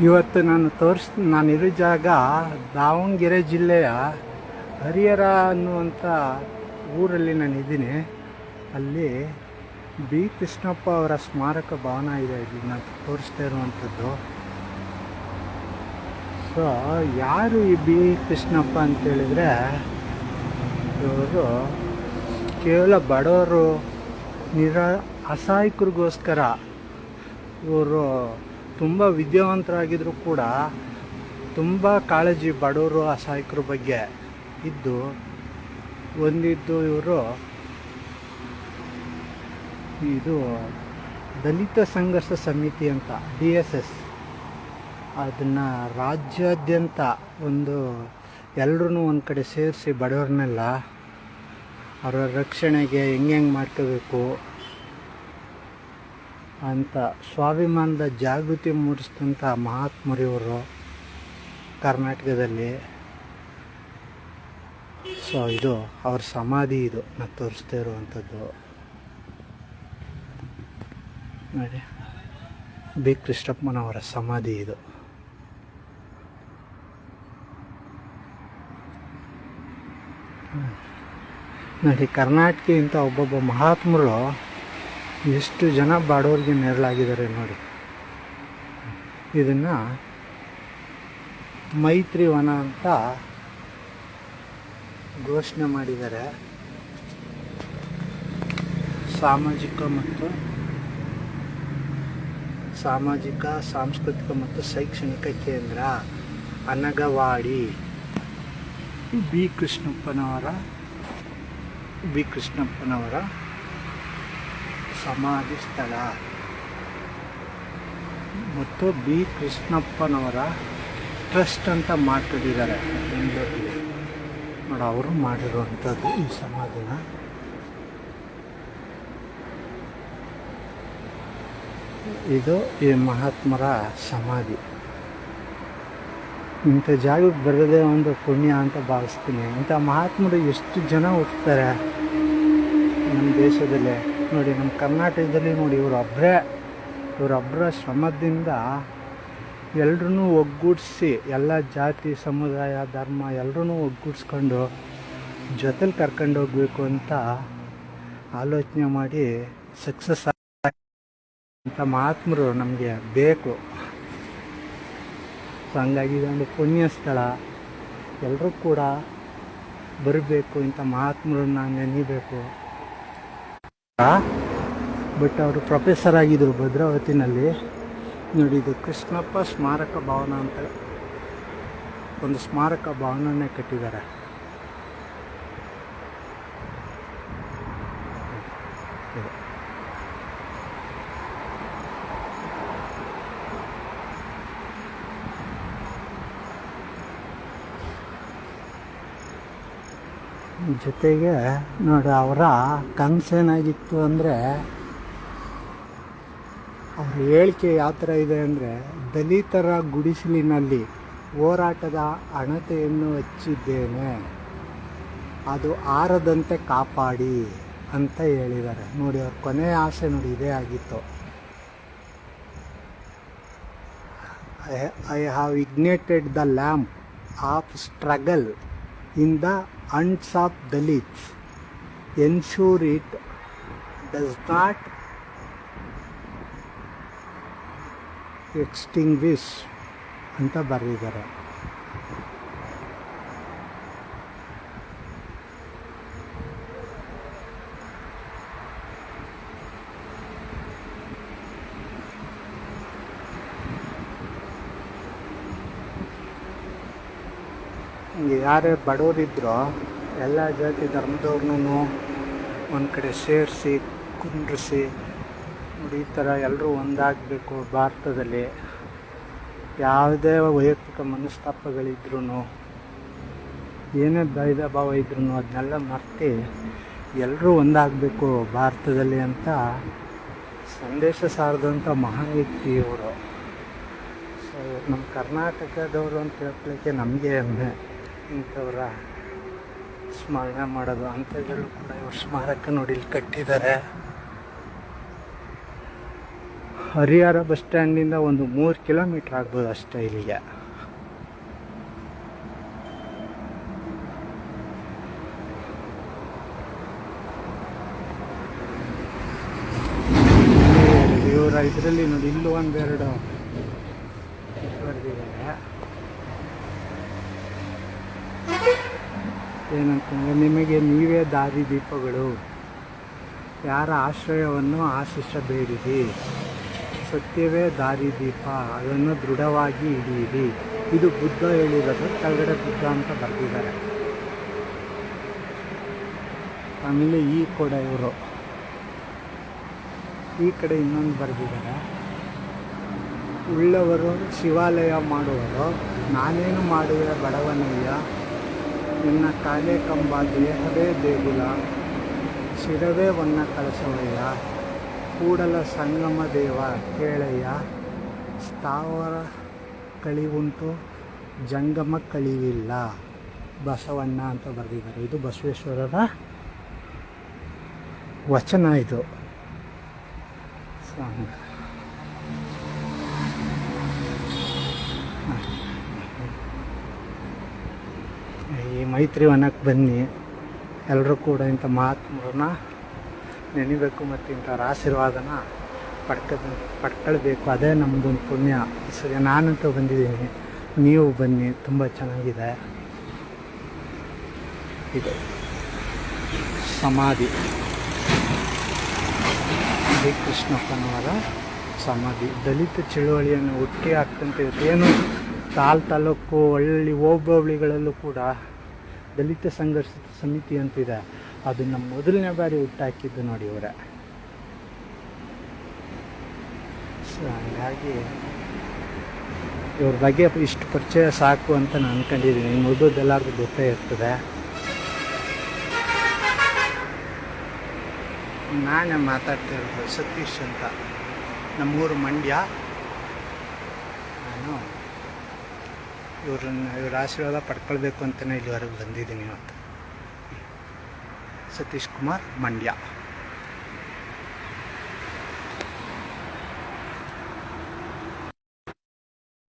ಇವತ್ತು ನಾನಿರೋ ಜಾಗ ದಾವಣಗೆರೆ ಜಿಲ್ಲೆಯ ಹರಿಹರ ಅನ್ನುವಂಥ ಊರಲ್ಲಿ ನಾನಿದ್ದೀನಿ. ಅಲ್ಲಿ ಬಿ ಕೃಷ್ಣಪ್ಪ ಅವರ ಸ್ಮಾರಕ ಭವನ ಇದೆ, ಇಲ್ಲಿ ನಾನು ತೋರಿಸ್ತಾ ಇರುವಂಥದ್ದು. ಸೊ ಯಾರು ಈ ಬಿ ಕೃಷ್ಣಪ್ಪ ಅಂತೇಳಿದರೆ, ಇವರು ಕೇವಲ ಬಡವರು ಅಸಹಾಯಕರಿಗೋಸ್ಕರ ಇವರು ತುಂಬ ವಿದ್ಯಾವಂತರಾಗಿದ್ದರೂ ಕೂಡ ತುಂಬ ಕಾಳಜಿ ಬಡವರು ಅಸಹಾಯಕರ ಬಗ್ಗೆ ಇದ್ದು ಇವರು ಇದು ದಲಿತ ಸಂಘರ್ಷ ಸಮಿತಿ ಅಂತ DSS, ಅದನ್ನು ರಾಜ್ಯಾದ್ಯಂತ ಎಲ್ಲರೂ ಒಂದು ಕಡೆ ಸೇರಿಸಿ ಬಡವ್ರನ್ನೆಲ್ಲ ಅವರ ರಕ್ಷಣೆಗೆ ಹೆಂಗೆ ಮಾಡ್ಕೋಬೇಕು ಅಂತ ಸ್ವಾಭಿಮಾನದ ಜಾಗೃತಿ ಮೂಡಿಸಿದಂಥ ಮಹಾತ್ಮರಿವರು ಕರ್ನಾಟಕದಲ್ಲಿ. ಸೊ ಇದು ಅವ್ರ ಸಮಾಧಿ, ಇದು ನಾನು ತೋರಿಸ್ತಾ ಇರುವಂಥದ್ದು ನೋಡಿ, ಬಿ ಕೃಷ್ಣಪ್ಪನವರ ಸಮಾಧಿ ಇದು. ನೋಡಿ, ಕರ್ನಾಟಕ ಇಂಥ ಒಬ್ಬೊಬ್ಬ ಮಹಾತ್ಮರು ಎಷ್ಟು ಜನ ಬಡವರಿಗೆ ನೆರಳಾಗಿದ್ದಾರೆ ನೋಡಿ. ಇದನ್ನು ಮೈತ್ರಿ ವನ ಅಂತ ಘೋಷಣೆ ಮಾಡಿದ್ದಾರೆ. ಸಾಮಾಜಿಕ ಸಾಂಸ್ಕೃತಿಕ ಮತ್ತು ಶೈಕ್ಷಣಿಕ ಕೇಂದ್ರ ಅನಗವಾಡಿ, ಬಿ ಕೃಷ್ಣಪ್ಪನವರ ಸಮಾಧಿ ಸ್ಥಳ ಮತ್ತು ಬಿ ಕೃಷ್ಣಪ್ಪನವರ ಟ್ರಸ್ಟ್ ಅಂತ ಮಾಡ್ಕೊಂಡಿದ್ದಾರೆ ಬೆಂಗಳೂರಲ್ಲಿ ನೋಡಿ. ಅವರು ಮಾಡಿರುವಂಥದ್ದು ಈ ಸಮಾಧಿನ. ಇದು ಈ ಮಹಾತ್ಮರ ಸಮಾಧಿ. ಇಂಥ ಜಾಗಕ್ಕೆ ಬರೋದೇ ಒಂದು ಪುಣ್ಯ ಅಂತ ಭಾವಿಸ್ತೀನಿ. ಇಂಥ ಮಹಾತ್ಮರು ಎಷ್ಟು ಜನ ಹುಟ್ಟುತ್ತಾರೆ ನಮ್ಮ ದೇಶದಲ್ಲೇ ನೋಡಿ, ನಮ್ಮ ಕರ್ನಾಟಕದಲ್ಲಿ ನೋಡಿ. ಇವರೊಬ್ಬರ ಶ್ರಮದಿಂದ ಎಲ್ಲರೂ ಒಗ್ಗೂಡಿಸಿ, ಎಲ್ಲ ಜಾತಿ ಸಮುದಾಯ ಧರ್ಮ ಎಲ್ಲರೂ ಒಗ್ಗೂಡಿಸ್ಕೊಂಡು ಜೊತೆಲಿ ಕರ್ಕೊಂಡು ಹೋಗ್ಬೇಕು ಅಂತ ಆಲೋಚನೆ ಮಾಡಿ ಸಕ್ಸಸ್ ಅಂತ ಮಹಾತ್ಮರು ನಮಗೆ ಬೇಕು. ಸೊ ಹಂಗಾಗಿ ಇದೊಂದು ಪುಣ್ಯ ಸ್ಥಳ, ಎಲ್ಲರೂ ಕೂಡ ಬರಬೇಕು, ಇಂಥ ಮಹಾತ್ಮರನ್ನ ನೆನೀಬೇಕು. ಬಟ್ ಅವರು ಪ್ರೊಫೆಸರ್ ಆಗಿದ್ದರು ಭದ್ರಾವತಿನಲ್ಲಿ ನೋಡಿ. ಇದು ಕೃಷ್ಣಪ್ಪ ಸ್ಮಾರಕ ಭವನ ಅಂತ ಒಂದು ಸ್ಮಾರಕ ಭವನನೇ ಕಟ್ಟಿದ್ದಾರೆ. ಜೊತೆಗೆ ನೋಡಿ, ಅವರ ಕನಸೇನಾಗಿತ್ತು ಅಂದರೆ, ಅವ್ರ ಹೇಳಿಕೆ ಯಾವ ಥರ ಇದೆ ಅಂದರೆ, ದಲಿತರ ಗುಡಿಸಲಿನಲ್ಲಿ ಹೋರಾಟದ ಹಣತೆಯನ್ನು ಹಚ್ಚಿದ್ದೇನೆ, ಅದು ಆರದಂತೆ ಕಾಪಾಡಿ ಅಂತ ಹೇಳಿದ್ದಾರೆ ನೋಡಿ. ಅವ್ರ ಕೊನೆಯ ಆಸೆ ನೋಡಿ ಇದೇ ಆಗಿತ್ತು. I have ignited the lamp of struggle in the hands of Dalits, ensure it does not extinguish ಅಂತ ಬರೆದಿದ್ದಾರೆ. ಯಾರೇ ಬಡವರಿದ್ರೋ ಎಲ್ಲ ಜಾತಿ ಧರ್ಮದವ್ರನ್ನೂ ಒಂದು ಕಡೆ ಸೇರಿಸಿ ಕುಂಡ್ರಿಸಿ ನೋಡಿ, ಈ ಥರ ಎಲ್ಲರೂ ಒಂದಾಗಬೇಕು. ಭಾರತದಲ್ಲಿ ಯಾವುದೇ ವೈಯಕ್ತಿಕ ಮನಸ್ತಾಪಗಳಿದ್ರೂ, ಏನೇ ಭೇದ ಭಾವ ಇದ್ರೂ ಅದನ್ನೆಲ್ಲ ಮರೆತು ಎಲ್ಲರೂ ಒಂದಾಗಬೇಕು ಭಾರತದಲ್ಲಿ ಅಂತ ಸಂದೇಶ ಸಾರಿದಂಥ ಮಹಾನ್ ವ್ಯಕ್ತಿ ಇವರು. ಸೊ ನಮ್ಮ ಕರ್ನಾಟಕದವರು ಅಂತ ಹೇಳ್ಕೊಳ್ಳೋಕ್ಕೆ ನಮಗೆ ಹೆಮ್ಮೆ. ಇಂಥವರ ಸ್ಮರಣೆ ಮಾಡೋದು ಅಂಥದ್ರಲ್ಲೂ ಕೂಡ ಇವ್ರ ಸ್ಮಾರಕ ನೋಡಿ ಇಲ್ಲಿ ಕಟ್ಟಿದ್ದಾರೆ. ಹರಿಹರ ಬಸ್ ಸ್ಟ್ಯಾಂಡಿಂದ ಒಂದು 3 ಕಿಲೋಮೀಟ್ರ್ ಆಗ್ಬೋದು ಅಷ್ಟೇ ಇಲ್ಲಿಗೆ. ಇವರ ಇದರಲ್ಲಿ ನೋಡಿ, ಇಲ್ಲೂ ಒಂದೆರಡು ಬರೆದಿದ್ದಾರೆ. ಏನಂತಂದರೆ, ನಿಮಗೆ ನೀವೇ ದಾರಿ ದೀಪಗಳು, ಯಾರ ಆಶ್ರಯವನ್ನು ಆಶಿಸಬೇಡಿರಿ, ಸತ್ಯವೇ ದಾರಿ ದೀಪ, ಅದನ್ನು ದೃಢವಾಗಿ ಹಿಡಿಯಿರಿ. ಇದು ಬುದ್ಧ ಹೇಳಿರೋದು, ಕೆಳಗಡೆ ಬುದ್ಧ ಅಂತ ಬರೆದಿದ್ದಾರೆ. ಆಮೇಲೆ ಈ ಕೂಡ ಇವರು ಈ ಕಡೆ ಇನ್ನೊಂದು ಬರೆದಿದ್ದಾರೆ. ಉಳ್ಳವರು ಶಿವಾಲಯ ಮಾಡುವರು, ನಾನೇನು ಮಾಡುವೆ ಬಡವನಯ್ಯ, ನಿನ್ನ ಕಾಲೇ ಕಂಬ, ದೇಹವೇ ದೇಗುಲ, ಶಿರವೇ ಒನ್ನ ಕಳಸವಯ್ಯ, ಕೂಡಲ ಸಂಗಮ ದೇವ ಕೇಳಯ್ಯ, ಸ್ಥಾವರ ಕಳಿವುಂಟು ಜಂಗಮ ಕಳಿವಿಲ್ಲ, ಬಸವಣ್ಣ ಅಂತ ಬರೆದಿದ್ದಾರೆ. ಇದು ಬಸವೇಶ್ವರರ ವಚನ. ಇದು ಈ ಮೈತ್ರಿ ವನಕ್ಕೆ ಬನ್ನಿ, ಎಲ್ಲರೂ ಕೂಡ ಇಂಥ ಮಹಾತ್ಮರನ್ನ ನೆನಿಬೇಕು ಮತ್ತು ಇಂಥವ್ರ ಆಶೀರ್ವಾದನ ಪಡ್ಕೊಳ್ಬೇಕು. ಅದೇ ನಮ್ಮದೊಂದು ಪುಣ್ಯ. ಸರಿ, ನಾನಂತೂ ಬಂದಿದ್ದೀನಿ, ನೀವು ಬನ್ನಿ, ತುಂಬ ಚೆನ್ನಾಗಿದೆ. ಇದು ಸಮಾಧಿ, ಡಿ ಕೃಷ್ಣಪ್ಪನವರ ಸಮಾಧಿ. ದಲಿತ ಚಳುವಳಿಯನ್ನು ಹುಟ್ಟಿ ಹಾಕ್ತಂತಿರುತ್ತೆ. ಏನು ತಾಲೂಕು ಹಳ್ಳಿ ಹೋಬಳಿಗಳಲ್ಲೂ ಕೂಡ ದಲಿತ ಸಂಘರ್ಷ ಸಮಿತಿ ಅಂತಿದೆ. ಅದನ್ನು ಮೊದಲನೇ ಬಾರಿ ಹುಟ್ಟಾಕಿದ್ದು ನೋಡಿ ಇವರೇ. ಸೊ ಹಾಗಾಗಿ ಇವ್ರ ಬಗ್ಗೆ ಇಷ್ಟು ಪರಿಚಯ ಸಾಕು ಅಂತ ನಾನು ಅಂದ್ಕೊಂಡಿದ್ದೀನಿ. ಮೊದಲೆಲ್ಲರಿಗೂ ಗೊತ್ತೇ ಇರ್ತದೆ. ನಾನೇ ಮಾತಾಡ್ತಾ ಇರೋದು ಸತೀಶ್ ಅಂತ, ನಮ್ಮೂರು ಮಂಡ್ಯ. ನಾನು ಇವ್ರ ಆಶೀರ್ವಾದ ಪಡ್ಕೊಳ್ಬೇಕು ಅಂತಲೇ ಇಲ್ಲಿವರೆಗೆ ಬಂದಿದ್ದೀನಿ ಇವತ್ತು. ಸತೀಶ್ ಕುಮಾರ್, ಮಂಡ್ಯ.